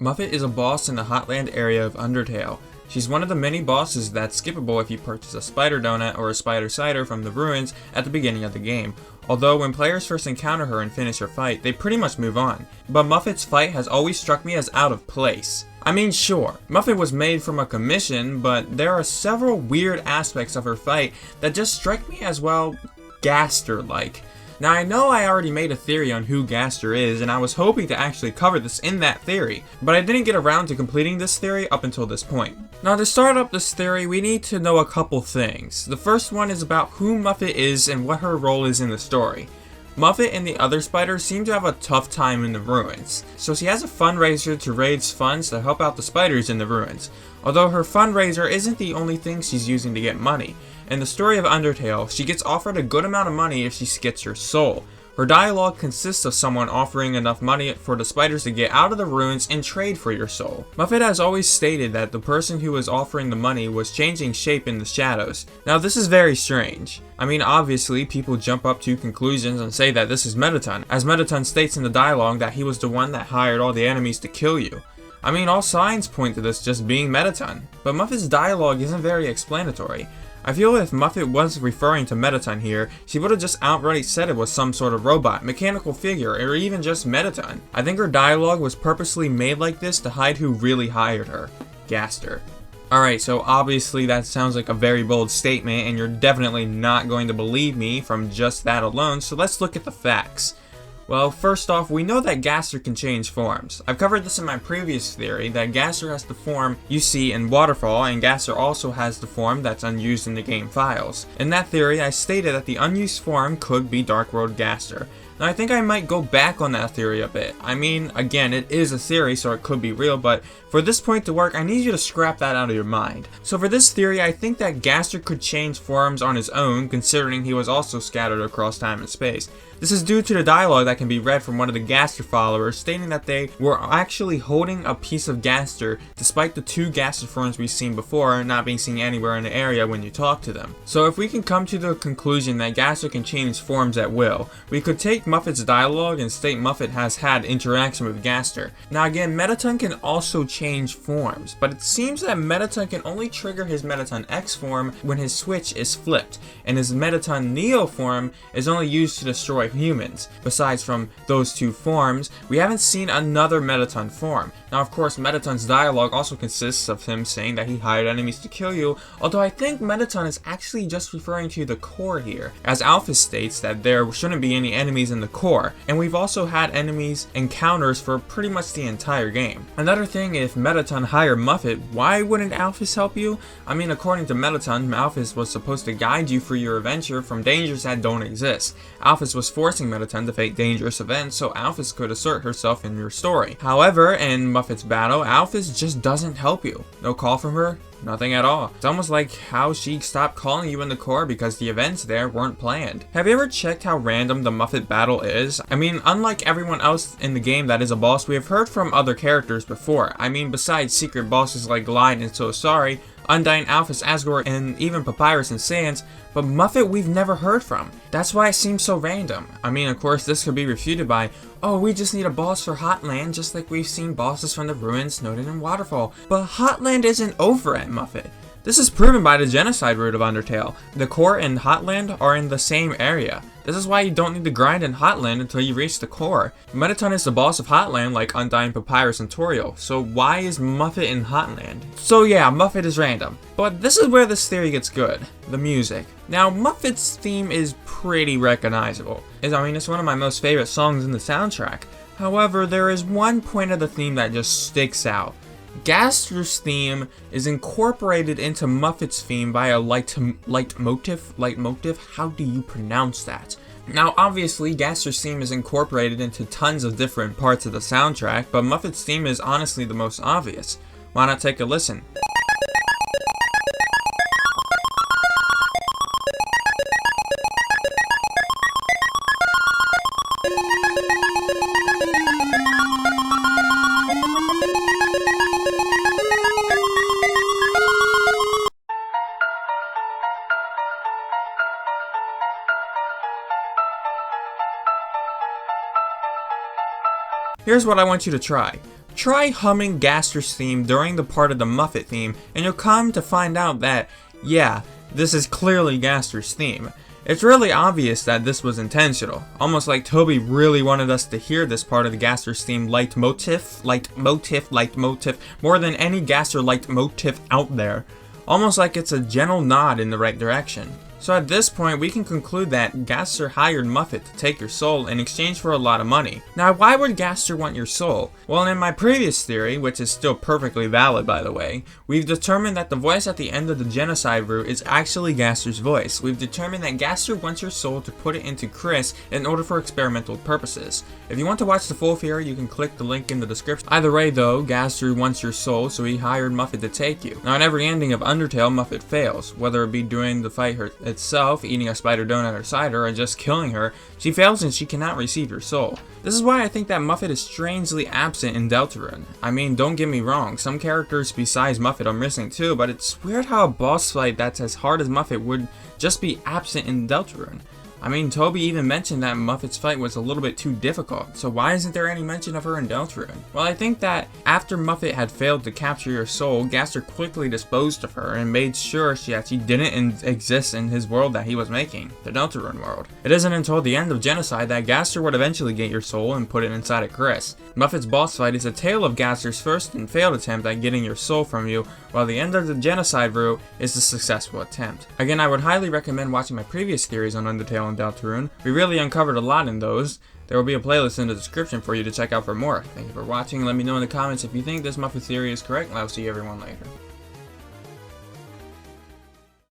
Muffit is a boss in the Hotland area of Undertale. She's one of the many bosses that's skippable if you purchase a spider donut or a spider cider from the ruins at the beginning of the game. Although when players first encounter her and finish her fight, they pretty much move on. But Muffit's fight has always struck me as out of place. I mean, sure, Muffit was made from a commission, but there are several weird aspects of her fight that just strike me as, well, Gaster-like. Now I know I already made a theory on who Gaster is, and I was hoping to actually cover this in that theory, but I didn't get around to completing this theory up until this point. Now to start up this theory, we need to know a couple things. The first one is about who Muffit is and what her role is in the story. Muffit and the other spiders seem to have a tough time in the ruins, so she has a fundraiser to raise funds to help out the spiders in the ruins. Although her fundraiser isn't the only thing she's using to get money. In the story of Undertale, she gets offered a good amount of money if she gets your soul. Her dialogue consists of someone offering enough money for the spiders to get out of the ruins and trade for your soul. Muffit has always stated that the person who was offering the money was changing shape in the shadows. Now this is very strange. I mean, obviously people jump up to conclusions and say that this is Mettaton, as Mettaton states in the dialogue that he was the one that hired all the enemies to kill you. I mean, all signs point to this just being Mettaton, but Muffit's dialogue isn't very explanatory. I feel if Muffit was referring to Mettaton here, she would have just outright said it was some sort of robot, mechanical figure, or even just Mettaton. I think her dialogue was purposely made like this to hide who really hired her, Gaster. Alright, so obviously that sounds like a very bold statement, and you're definitely not going to believe me from just that alone, so let's look at the facts. Well, first off, we know that Gaster can change forms. I've covered this in my previous theory, that Gaster has the form you see in Waterfall, and Gaster also has the form that's unused in the game files. In that theory, I stated that the unused form could be Dark World Gaster. Now I think I might go back on that theory a bit. I mean, again, it is a theory, so it could be real, but for this point to work, I need you to scrap that out of your mind. So for this theory, I think that Gaster could change forms on his own, considering he was also scattered across time and space. This is due to the dialogue that can be read from one of the Gaster followers, stating that they were actually holding a piece of Gaster, despite the two Gaster forms we've seen before not being seen anywhere in the area when you talk to them. So if we can come to the conclusion that Gaster can change forms at will, we could take Muffit's dialogue and state Muffit has had interaction with Gaster. Now again, Mettaton can also change forms, but it seems that Mettaton can only trigger his Mettaton X form when his switch is flipped, and his Mettaton Neo form is only used to destroy humans. Besides from those two forms, we haven't seen another Mettaton form. Now of course, Mettaton's dialogue also consists of him saying that he hired enemies to kill you, although I think Mettaton is actually just referring to the core here, as Alphys states that there shouldn't be any enemies in the core, and we've also had enemies encounters for pretty much the entire game. Another thing, if Mettaton hired Muffit, why wouldn't Alphys help you? I mean, according to Mettaton, Alphys was supposed to guide you for your adventure from dangers that don't exist. Alphys was forcing Mettaton to face dangerous events so Alphys could assert herself in your story. However, in Muffit's battle, Alphys just doesn't help you. No call from her, nothing at all. It's almost like how she stopped calling you in the core because the events there weren't planned. Have you ever checked how random the Muffit battle is? I mean, unlike everyone else in the game that is a boss, we have heard from other characters before. I mean, besides secret bosses like Glide and So Sorry, Undyne, Alphys, Asgore, and even Papyrus and Sans, but Muffit we've never heard from. That's why it seems so random. I mean, of course, this could be refuted by, oh, we just need a boss for Hotland, just like we've seen bosses from the ruins noted in Waterfall. But Hotland isn't over at Muffit. This is proven by the genocide route of Undertale. The core and Hotland are in the same area. This is why you don't need to grind in Hotland until you reach the core. Mettaton is the boss of Hotland like Undyne, Papyrus, and Toriel, so why is Muffit in Hotland? So yeah, Muffit is random. But this is where this theory gets good. The music. Now, Muffit's theme is pretty recognizable. I mean, it's one of my most favorite songs in the soundtrack. However, there is one point of the theme that just sticks out. Gaster's theme is incorporated into Muffit's theme by a leitmotif? How do you pronounce that? Now obviously Gaster's theme is incorporated into tons of different parts of the soundtrack, but Muffit's theme is honestly the most obvious. Why not take a listen? Here's what I want you to try. try humming Gaster's theme during the part of the Muffit theme, and you'll come to find out that, yeah, this is clearly Gaster's theme. It's really obvious that this was intentional, almost like Toby really wanted us to hear this part of the Gaster's theme leitmotif, more than any Gaster leitmotif out there. Almost like it's a gentle nod in the right direction. So at this point, we can conclude that Gaster hired Muffit to take your soul in exchange for a lot of money. Now, why would Gaster want your soul? Well, in my previous theory, which is still perfectly valid by the way, we've determined that the voice at the end of the genocide route is actually Gaster's voice. We've determined that Gaster wants your soul to put it into Kris in order for experimental purposes. If you want to watch the full theory, you can click the link in the description. Either way though, Gaster wants your soul, so he hired Muffit to take you. Now in every ending of Undertale, Muffit fails, whether it be during the fight itself, eating a spider donut or cider, or just killing her. She fails and she cannot receive your soul. This is why I think that Muffit is strangely absent in Deltarune. I mean, don't get me wrong, some characters besides Muffit are missing too, but it's weird how a boss fight that's as hard as Muffit would just be absent in Deltarune. I mean, Toby even mentioned that Muffit's fight was a little bit too difficult, so why isn't there any mention of her in Deltarune? Well, I think that after Muffit had failed to capture your soul, Gaster quickly disposed of her and made sure she didn't exist in his world that he was making, the Deltarune world. It isn't until the end of Genocide that Gaster would eventually get your soul and put it inside of Kris. Muffit's boss fight is a tale of Gaster's first and failed attempt at getting your soul from you, while the end of the Genocide route is the successful attempt. Again, I would highly recommend watching my previous theories on Undertale and Deltarune. We really uncovered a lot in those. There will be a playlist in the description for you to check out for more. Thank you for watching. Let me know in the comments if you think this Muffet theory is correct, and I'll see everyone later.